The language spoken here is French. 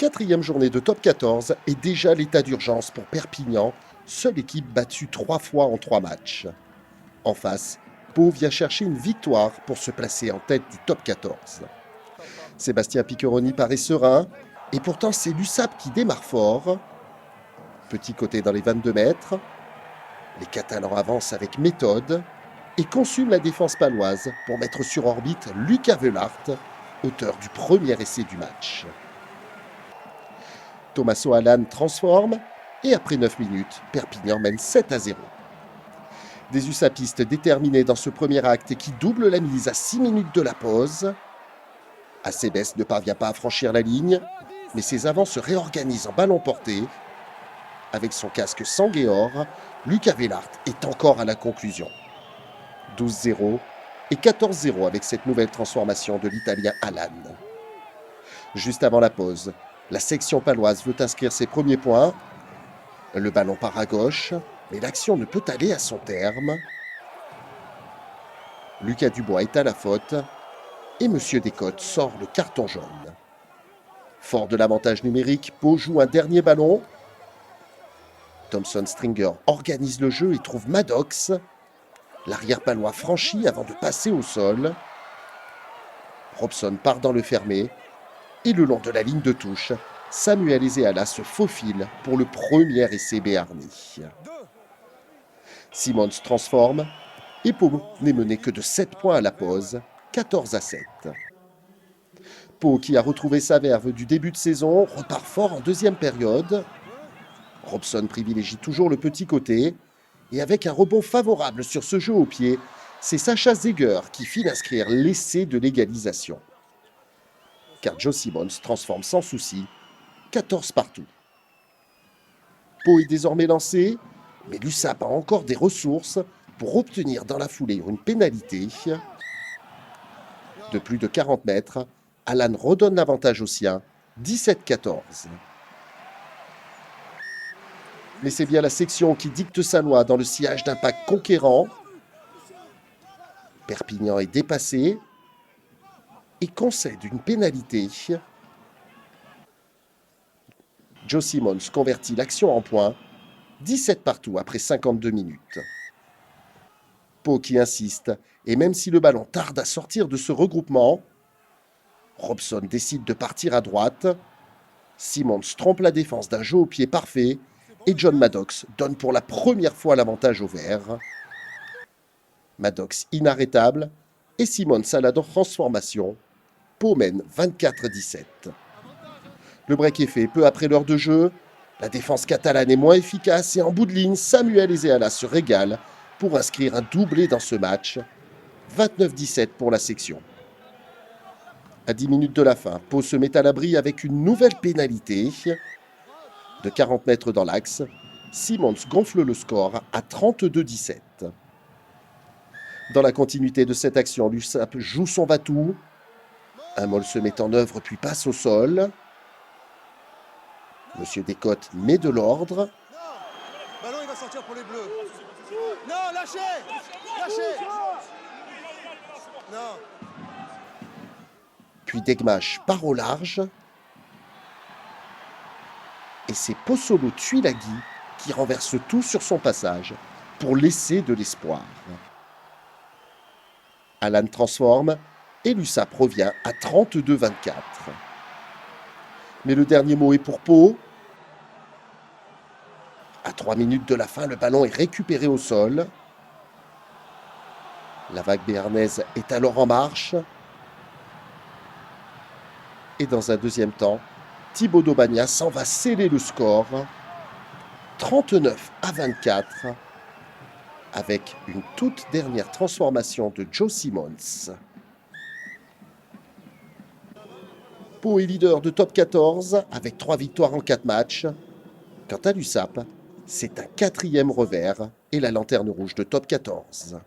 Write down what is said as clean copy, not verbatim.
quatrième journée de top 14 et déjà l'état d'urgence pour Perpignan, seule équipe battue 3 fois en 3 matchs. En face, Pau vient chercher une victoire pour se placer en tête du top 14. Sébastien Piccheroni paraît serein, et pourtant c'est l'USAP qui démarre fort. Petit côté dans les 22 mètres, les Catalans avancent avec méthode et consument la défense paloise pour mettre sur orbite Lucas Velart, auteur du premier essai du match. Tommaso Alan transforme et après 9 minutes, Perpignan mène 7-0. Des USAPistes déterminés dans ce premier acte qui doublent la mise à 6 minutes de la pause. Acebes ne parvient pas à franchir la ligne, mais ses avants se réorganisent en ballon porté. Avec son casque sangue et or, Lucas Velart est encore à la conclusion. 12-0 et 14-0 avec cette nouvelle transformation de l'Italien Alan. Juste avant la pause, la section paloise veut inscrire ses premiers points. Le ballon part à gauche, mais l'action ne peut aller à son terme. Lucas Dubois est à la faute et Monsieur Descotes sort le carton jaune. Fort de l'avantage numérique, Pau joue un dernier ballon. Thompson Stringer organise le jeu et trouve Maddox. L'arrière palois franchit avant de passer au sol. Robson part dans le fermé. Et le long de la ligne de touche, Samuel Ezeala se faufile pour le premier essai béarnais. Simons transforme et Pau n'est mené que de 7 points à la pause, 14-7. Pau, qui a retrouvé sa verve du début de saison, repart fort en deuxième période. Robson privilégie toujours le petit côté et avec un rebond favorable sur ce jeu au pied, c'est Sacha Zeger qui file inscrire l'essai de l'égalisation. Car Joe Simons transforme sans souci, 14 partout. Pau est désormais lancé, mais l'USAP a encore des ressources pour obtenir dans la foulée une pénalité. De plus de 40 mètres, Alan redonne l'avantage aux siens, 17-14. Mais c'est bien la section qui dicte sa loi dans le sillage d'un pack conquérant. Perpignan est dépassé et concède une pénalité. Joe Simons convertit l'action en points, 17 partout après 52 minutes. Pau qui insiste, et même si le ballon tarde à sortir de ce regroupement, Robson décide de partir à droite. Simons trompe la défense d'un jeu au pied parfait, et John Maddox donne pour la première fois l'avantage au vert. Maddox inarrêtable, et Simons à la transformation. Pau mène 24-17. Le break est fait peu après l'heure de jeu. La défense catalane est moins efficace et en bout de ligne, Samuel Ezeala se régale pour inscrire un doublé dans ce match. 29-17 pour la section. À 10 minutes de la fin, Pau se met à l'abri avec une nouvelle pénalité. De 40 mètres dans l'axe, Simons gonfle le score à 32-17. Dans la continuité de cette action, l'USAP joue son va-tout. Un molle se met en œuvre puis passe au sol. Monsieur Descotes met de l'ordre. Non, ballon il va sortir pour les bleus. Non, lâchez. Lâchez. Non. Puis Degmache part au large. Et c'est Pozzolo Tuilagi qui renverse tout sur son passage pour laisser de l'espoir. Alan transforme et l'USAP revient à 32-24. Mais le dernier mot est pour Pau. À 3 minutes de la fin, le ballon est récupéré au sol. La vague béarnaise est alors en marche. Et dans un deuxième temps, Thibaut Daubagna s'en va sceller le score. 39-24. Avec une toute dernière transformation de Joe Simons. Pau est leader de top 14 avec 3 victoires en 4 matchs. Quant à l'USAP, c'est un 4e revers et la lanterne rouge de top 14.